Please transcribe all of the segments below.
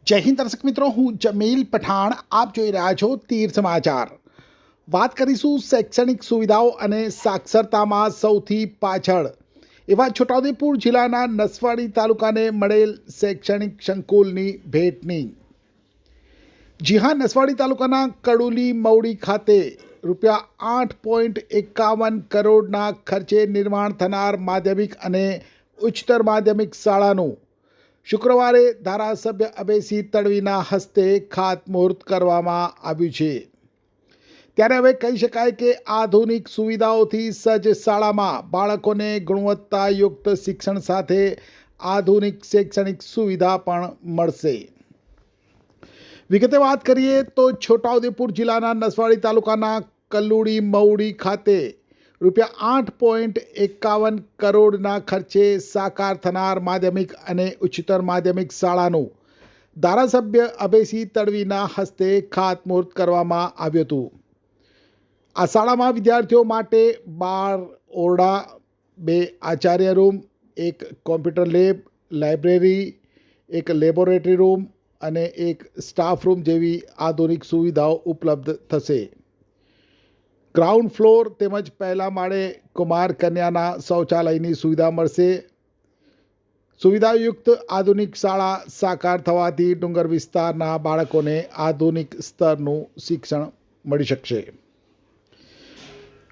जय हिंद दर्शक मित्रों, हूँ जमील पठाण। आप જોઈ રહ્યા છો તીર સમાચાર। વાત કરીશું શૈક્ષણિક સુવિધાઓ અને સાક્ષરતામાં સૌથી પાછળ એવા છોટાઉદેપુર જિલ્લાના નસવાડી તાલુકાને મળેલ શૈક્ષણિક સંકુલની ભેટની। જી હા, નસવાડી તાલુકાના કડુલી મવડી ખાતે રૂપિયા 8.51 કરોડના ખર્ચે નિર્માણ થનાર માધ્યમિક અને ઉચ્ચતર માધ્યમિક શાળાનું શુક્રવારે ધારાસભ્ય અભયસિંહ તડવીના હસ્તે ખાતમુહૂર્ત કરવામાં આવ્યું છે। ત્યારે હવે કહી શકાય કે આધુનિક સુવિધાઓથી સજ્જ શાળામાં બાળકોને ગુણવત્તાયુક્ત શિક્ષણ સાથે આધુનિક શૈક્ષણિક સુવિધા પણ મળશે। વિગતે વાત કરીએ તો છોટાઉદેપુર જિલ્લાના નસવાડી તાલુકાના કલુડી મવડી ખાતે રૂપિયા 8.51 કરોડના ખર્ચે સાકાર થનાર માધ્યમિક અને ઉચ્ચતર માધ્યમિક શાળાનું ધારાસભ્ય અભયસિંહ તડવીના હસ્તે ખાતમુહૂર્ત કરવામાં આવ્યું હતું। આ શાળામાં વિદ્યાર્થીઓ માટે 12 ઓરડા, 2 Acharya room, 1 computer lab, library, 1 laboratory room અને 1 સ્ટાફ રૂમ જેવી આધુનિક સુવિધાઓ ઉપલબ્ધ થશે। ગ્રાઉન્ડ ફ્લોર તેમજ પહેલા માળે કુમાર કન્યાના શૌચાલયની સુવિધા મળશે। સુવિધાયુક્ત આધુનિક શાળા સાકાર થવાથી ડુંગર વિસ્તારના બાળકોને આધુનિક સ્તરનું શિક્ષણ મળી શકશે।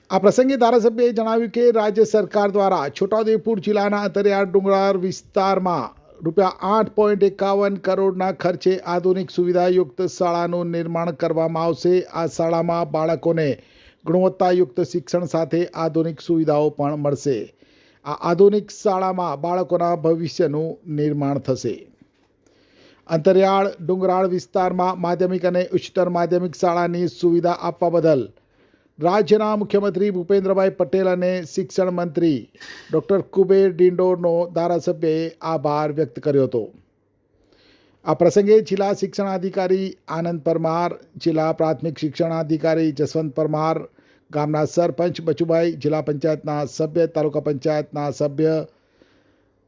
આ પ્રસંગે ધારાસભ્યએ જણાવ્યું કે રાજ્ય સરકાર દ્વારા છોટાઉદેપુર જિલ્લાના અંતરિયાળ ડુંગરાળ વિસ્તારમાં રૂપિયા 8.51 કરોડના ખર્ચે આધુનિક સુવિધાયુક્ત શાળાનું નિર્માણ કરવામાં આવશે। આ શાળામાં બાળકોને ગુણવત્તાયુક્ત શિક્ષણ સાથે આધુનિક સુવિધાઓ પણ મળશે। આ આધુનિક શાળામાં બાળકોના ભવિષ્યનું નિર્માણ થશે। અંતરિયાળ ડુંગરાળ વિસ્તારમાં માધ્યમિક અને ઉચ્ચતર માધ્યમિક શાળાની સુવિધા આપવા બદલ રાજ્યના મુખ્યમંત્રી ભૂપેન્દ્રભાઈ પટેલ અને શિક્ષણ મંત્રી ડૉક્ટર કુબેર ડિંડોરનો ધારાસભ્યએ આભાર વ્યક્ત કર્યો હતો। આ પ્રસંગે જિલ્લા શિક્ષણાધિકારી આનંદ પરમાર, જિલ્લા પ્રાથમિક શિક્ષણાધિકારી જસવંત પરમાર, ગામના સરપંચ બચુભાઈ, જિલ્લા પંચાયતના સભ્ય, તાલુકા પંચાયતના સભ્ય,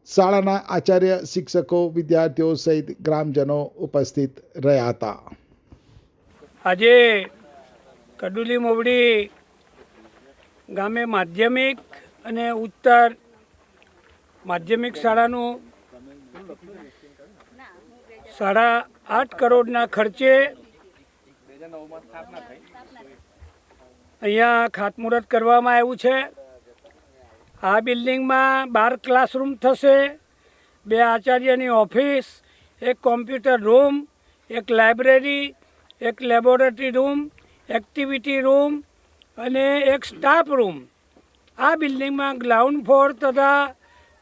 શાળાના આચાર્ય, શિક્ષકો, વિદ્યાર્થીઓ સહિત ગ્રામજનો ઉપસ્થિત રહ્યા હતા। આજે કડુલી મવડી ગામે માધ્યમિક અને ઉચ્ચતર માધ્યમિક શાળાનું 8.5 કરોડના ખર્ચે અહીંયા ખાતમુહૂર્ત કરવામાં આવ્યું છે। આ બિલ્ડિંગમાં 12 ક્લાસરૂમ થશે, 2 આચાર્યની office, 1 computer room, 1 library, 1 laboratory room, activity room અને 1 સ્ટાફ રૂમ। આ બિલ્ડિંગમાં ગ્રાઉન્ડ ફ્લોર તથા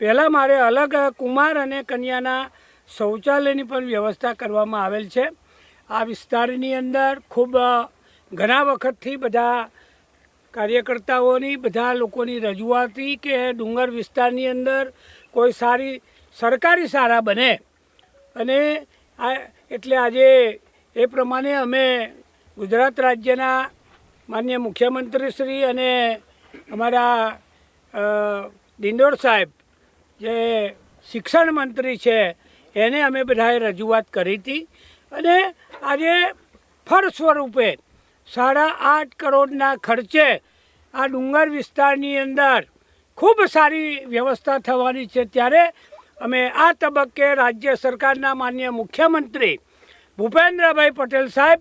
પહેલા માળે અલગ કુમાર અને કન્યાના શૌચાલયની પણ વ્યવસ્થા કરવામાં આવેલ છે। આ વિસ્તારની અંદર ખૂબ ઘણા વખતથી બધા કાર્યકર્તાઓની, બધા લોકોની રજૂઆતી કે ડુંગર વિસ્તારની અંદર કોઈ સારી સરકારી શાળા બને અને એટલે આજે એ પ્રમાણે અમે ગુજરાત રાજ્યના માનનીય મુખ્યમંત્રીશ્રી અને અમારા ડિંડોર સાહેબ જે શિક્ષણ મંત્રી છે એને અમે બધાએ રજૂઆત કરી હતી અને આજે ફળ સ્વરૂપે 8.5 કરોડના ખર્ચે આ ડુંગર વિસ્તારની અંદર ખૂબ સારી વ્યવસ્થા થવાની છે। ત્યારે અમે આ તબક્કે રાજ્ય સરકારના માનનીય મુખ્યમંત્રી ભૂપેન્દ્રભાઈ પટેલ સાહેબ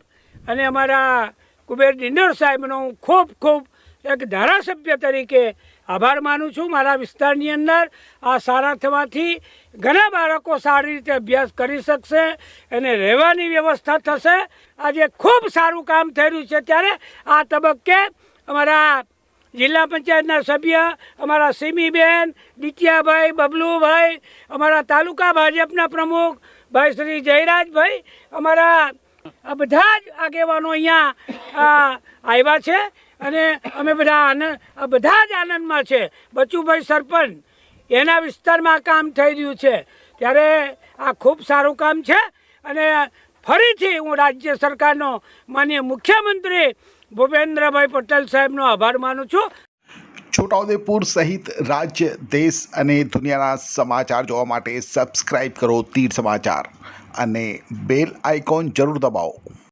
અને અમારા કુબેર ડિંડોર સાહેબનો ખૂબ ખૂબ એક ધારાસભ્ય તરીકે આભાર માનું છું। મારા વિસ્તારની અંદર આ શાળા થવાથી ઘણા બાળકો સારી રીતે અભ્યાસ કરી શકશે અને રહેવાની વ્યવસ્થા થશે। આજે ખૂબ સારું કામ થઈ રહ્યું છે। ત્યારે આ તબક્કે અમારા જિલ્લા પંચાયતના સભ્ય, અમારા સીમીબેન, દિત્યાભાઈ, બબલુભાઈ, અમારા તાલુકા ભાજપના પ્રમુખ ભાઈ શ્રી જયરાજભાઈ, અમારા આ બધા જ આગેવાનો અહીંયા આવ્યા છે અને અમે બધા જ આનંદમાં છે। બચુભાઈ સરપંચ એના વિસ્તારમાં કામ થઈ રહ્યું છે। ત્યારે આ ખૂબ સારું કામ છે અને ફરીથી હું રાજ્ય સરકારનો માનનીય મુખ્યમંત્રી ભૂપેન્દ્રભાઈ પટેલ સાહેબનો આભાર માનું છું। છોટાઉદેપુર સહિત રાજ્ય, દેશ અને દુનિયાના સમાચાર જોવા માટે સબસ્ક્રાઇબ કરો તીર સમાચાર। અને બેલ આઇકોન જરૂર દબાવો.